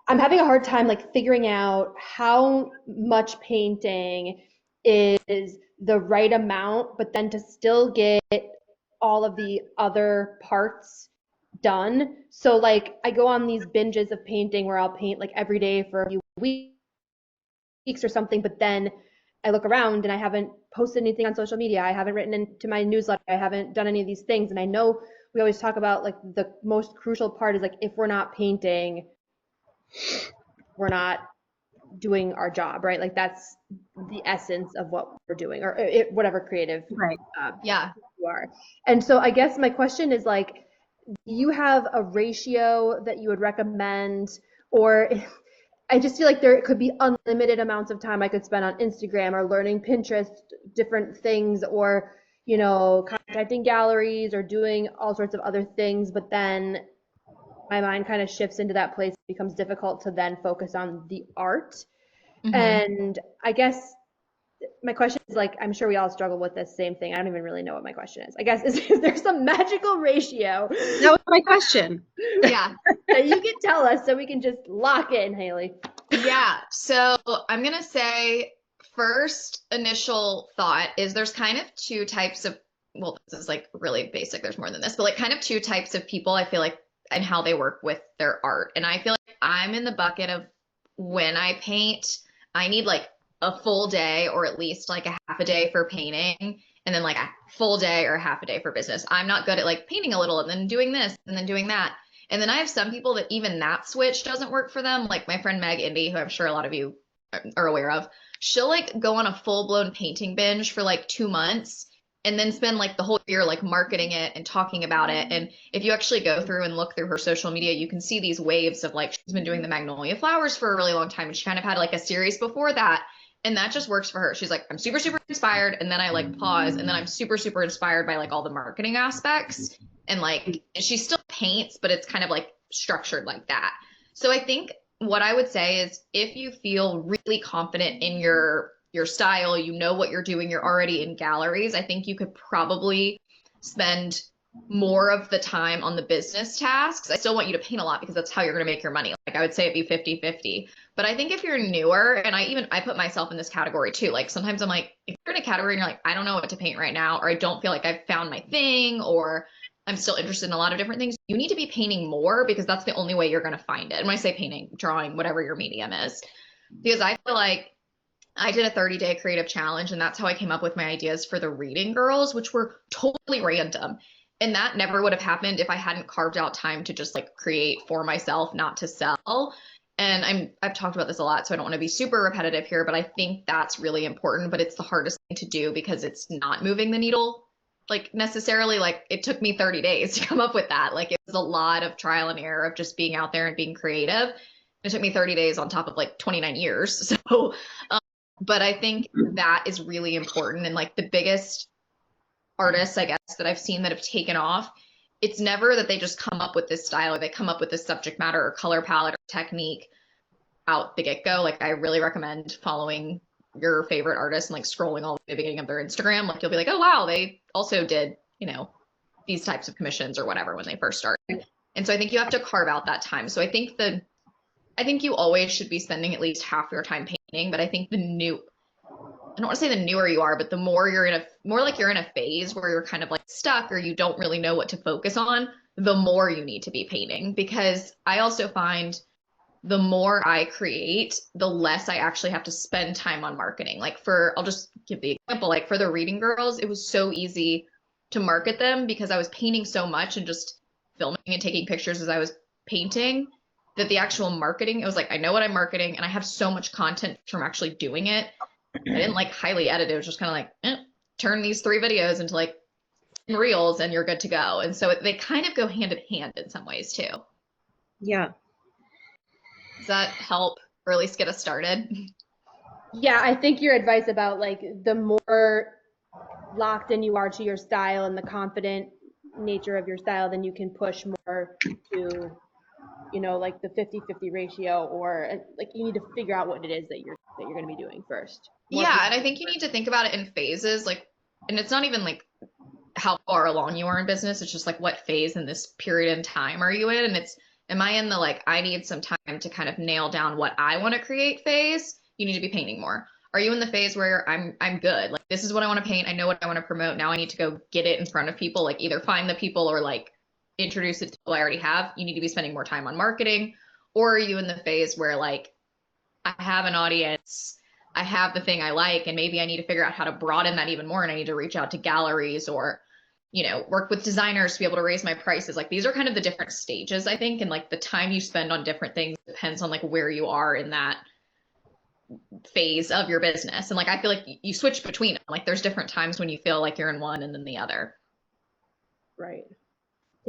I'm having a hard time like figuring out how much painting is the right amount, but then to still get all of the other parts done. So like I go on these binges of painting where I'll paint like every day for a few weeks or something, but then I look around and I haven't posted anything on social media. I haven't written into my newsletter. I haven't done any of these things. And I know we always talk about like the most crucial part is like if we're not painting, we're not doing our job, right? Like that's the essence of what we're doing or whatever creative Right. Yeah. you are. And so I guess my question is like, do you have a ratio that you would recommend or I just feel like there could be unlimited amounts of time I could spend on Instagram or learning Pinterest, different things, or, contacting galleries or doing all sorts of other things. But then my mind kind of shifts into that place. It becomes difficult to then focus on the art. Hmm. And I guess my question is like, I'm sure we all struggle with this same thing. I don't even really know what my question is. I guess is there some magical ratio That was my question. Yeah. that you can tell us so we can just lock in, Haley? Yeah. So I'm going to say first initial thought is there's kind of two types of, well, this is like really basic. There's more than this, but like kind of two types of people I feel like and how they work with their art. And I feel like I'm in the bucket of when I paint, I need like a full day or at least like a half a day for painting and then like a full day or a half a day for business. I'm not good at like painting a little and then doing this and then doing that. And then I have some people that even that switch doesn't work for them. Like my friend Meg Indy, who I'm sure a lot of you are aware of, she'll like go on a full blown painting binge for like 2 months and then spend like the whole year like marketing it and talking about it. And if you actually go through and look through her social media, you can see these waves of like she's been doing the magnolia flowers for a really long time. And she kind of had like a series before that. And that just works for her. She's like, I'm super, super inspired. And then I like pause. And then I'm super, super inspired by like all the marketing aspects and like she still paints, but it's kind of like structured like that. So I think what I would say is if you feel really confident in your style, you know what you're doing, you're already in galleries, I think you could probably spend more of the time on the business tasks. I still want you to paint a lot because that's how you're going to make your money. Like I would say it'd be 50-50. But I think if you're newer, and I put myself in this category too. Like sometimes I'm like, if you're in a category and you're like, I don't know what to paint right now, or I don't feel like I've found my thing, or I'm still interested in a lot of different things. You need to be painting more because that's the only way you're going to find it. And when I say painting, drawing, whatever your medium is, because I feel like I did a 30-day creative challenge and that's how I came up with my ideas for the reading girls, which were totally random. And that never would have happened if I hadn't carved out time to just like create for myself, not to sell. And I've talked about this a lot, so I don't want to be super repetitive here, but I think that's really important, but it's the hardest thing to do because it's not moving the needle like necessarily. Like it took me 30 days to come up with that. Like it was a lot of trial and error of just being out there and being creative. It took me 30 days on top of like 29 years. So, but I think that is really important. And like the biggest artists, I guess, that I've seen that have taken off, it's never that they just come up with this style or they come up with this subject matter or color palette or technique out the get-go. Like I really recommend following your favorite artist and like scrolling all the beginning of their Instagram. Like you'll be like, oh wow, they also did, these types of commissions or whatever when they first started. And so I think you have to carve out that time. So I think you always should be spending at least half your time painting, but I think I don't want to say the newer you are, but the more more like you're in a phase where you're kind of like stuck or you don't really know what to focus on, the more you need to be painting. Because I also find the more I create, the less I actually have to spend time on marketing. Like I'll just give the example, like for the reading girls, it was so easy to market them because I was painting so much and just filming and taking pictures as I was painting that the actual marketing, it was like, I know what I'm marketing and I have so much content from actually doing it. I didn't like highly edit it. It was just kind of like, turn these 3 videos into like reels and you're good to go. And so they kind of go hand in hand in some ways too. Yeah. Does that help or at least get us started? Yeah, I think your advice about like the more locked in you are to your style and the confident nature of your style, then you can push more to, like the 50-50 ratio or like you need to figure out what it is that you're going to be doing first. Yeah, and I think you need to think about it in phases, like, and it's not even like how far along you are in business. It's just like what phase in this period in time are you in? And Am I in the like, I need some time to kind of nail down what I want to create phase? You need to be painting more. Are you in the phase where I'm good? Like, this is what I want to paint. I know what I want to promote. Now I need to go get it in front of people, like either find the people or like introduce it to people I already have. You need to be spending more time on marketing. Or are you in the phase where like, I have an audience, I have the thing I like, and maybe I need to figure out how to broaden that even more, and I need to reach out to galleries or, you know, work with designers to be able to raise my prices. Like, these are kind of the different stages, I think, and like the time you spend on different things depends on like where you are in that phase of your business. And like, I feel like you switch between them. Like, there's different times when you feel like you're in one and then the other. Right.